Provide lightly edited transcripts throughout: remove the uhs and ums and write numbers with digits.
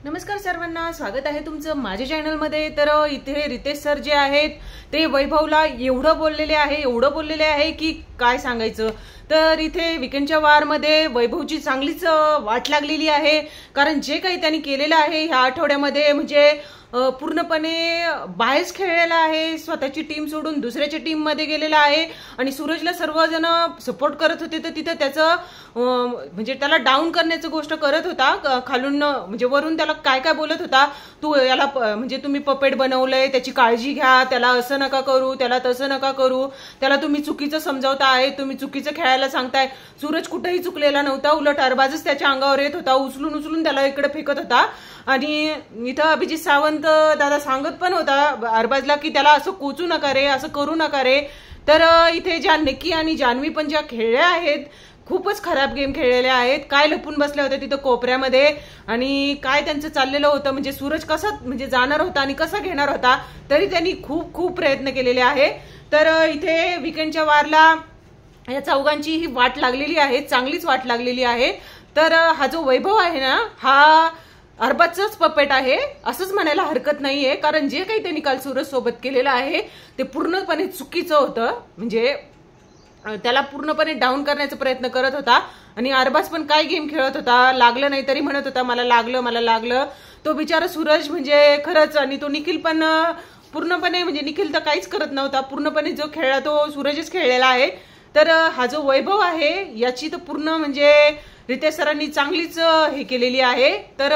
नमस्कार सर्वांना, स्वागत आहे तुमचं माझ्या चॅनलमध्ये। तर इथे रितेश सर जे आहेत ते वैभवला एवढं बोललेले आहे की काय सांगायचं। तर इथे वीकेंडच्या वारमध्ये वैभवची चांगलीच वाट लागलेली आहे, कारण जे काही त्यांनी केलेलं आहे ह्या आठवड्यामध्ये म्हणजे पूर्णपणे बाहेर खेळलेला आहे, स्वतःची टीम सोडून दुसऱ्याच्या टीम मध्ये गेलेला आहे आणि सूरजला सर्वजण सपोर्ट करत होते। तर तिथे त्याचं म्हणजे त्याला डाऊन करण्याची गोष्ट करत होता, खालून म्हणजे वरून त्याला काय काय बोलत होता, तू याला म्हणजे तुम्ही पपेट बनवलंय, त्याची काळजी घ्या, त्याला असं नका करू, त्याला तसं नका करू, त्याला तुम्ही चुकीचं समजावता आहे, तुम्ही चुकीचं खेळायला सांगताय। सूरज कुठेही चुकलेला नव्हता, उलट अरबाजच त्याच्या अंगावर येत होता, उचलून त्याला इकडे फेकत होता। आणि इथं अभिजित सावंत दादा सांगत पण होता अरबाजला की त्याला असं कोचू नका रे, असं करू नका रे। तर इथे ज्या निकी आणि जान्हवी पण ज्या खेळल्या आहेत, खूपच खराब गेम खेळलेले आहेत, काय लपून बसले होते तिथं कोपऱ्यामध्ये आणि काय त्यांचं चाललेलं होतं, म्हणजे सूरज कसा म्हणजे जाणार होता आणि कसा घेणार होता, तरी त्यांनी खूप प्रयत्न केलेले आहे। तर इथे वीकेंडच्या वारला या चौघांची ही वाट लागलेली आहे, चांगलीच वाट लागलेली आहे। तर हा जो वैभव आहे ना, हा अरबाजचाच पपेट आहे असंच म्हणायला हरकत नाहीये, कारण जे काही त्यांनी काल सूरज सोबत केलेलं आहे ते पूर्णपणे चुकीचं होतं। म्हणजे त्याला पूर्णपणे डाऊन करण्याचा प्रयत्न करत होता आणि अरबाज पण काय गेम खेळत होता, लागलं नाही तरी म्हणत होता मला लागलं। तो बिचारा सूरज म्हणजे खरंच, आणि तो निखिल पण पूर्णपणे म्हणजे निखिल तर काहीच करत नव्हता, पूर्णपणे जो खेळला तो सूरजच खेळलेला आहे। तर हा जो वैभव आहे याची तर पूर्ण म्हणजे रितेश सरांनी चांगलीच हे केलेली आहे। तर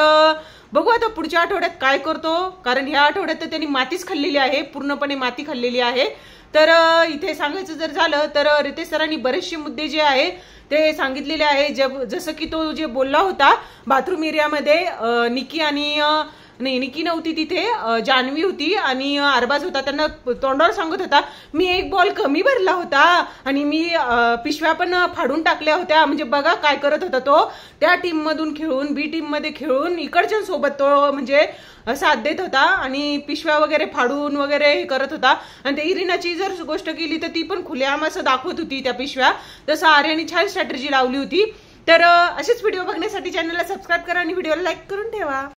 बघू आता पुढच्या आठवड्यात काय करतो, कारण ह्या आठवड्यात तर त्यांनी मातीच खाल्लेली आहे, पूर्णपणे माती खाल्लेली आहे। तर इथे सांगायचं जर झालं तर रितेश सरांनी बरेचसे मुद्दे जे आहे ते सांगितलेले आहे, जसं की तो जे बोलला होता बाथरूम एरियामध्ये निकी नव्हती तिथे, जान्हवी होती आणि अरबाज होता, त्यांना तोंडावर सांगत होता मी एक बॉल कमी भरला होता आणि मी पिशव्या पण फाडून टाकल्या होत्या। म्हणजे बघा काय करत होता तो, त्या टीम मधून खेळून बी टीम मध्ये खेळून इकडच्या सोबत तो म्हणजे साथ देत होता आणि पिशव्या वगैरे फाडून वगैरे हे करत होता। आणि ते इरिनाची जर गोष्ट केली तर ती पण खुलेआम असं दाखवत होती त्या पिशव्या, तसं आर्याने छान स्ट्रॅटेजी लावली होती। तर असेच व्हिडिओ बघण्यासाठी चॅनलला सबस्क्राईब करा आणि व्हिडिओला लाईक करून ठेवा।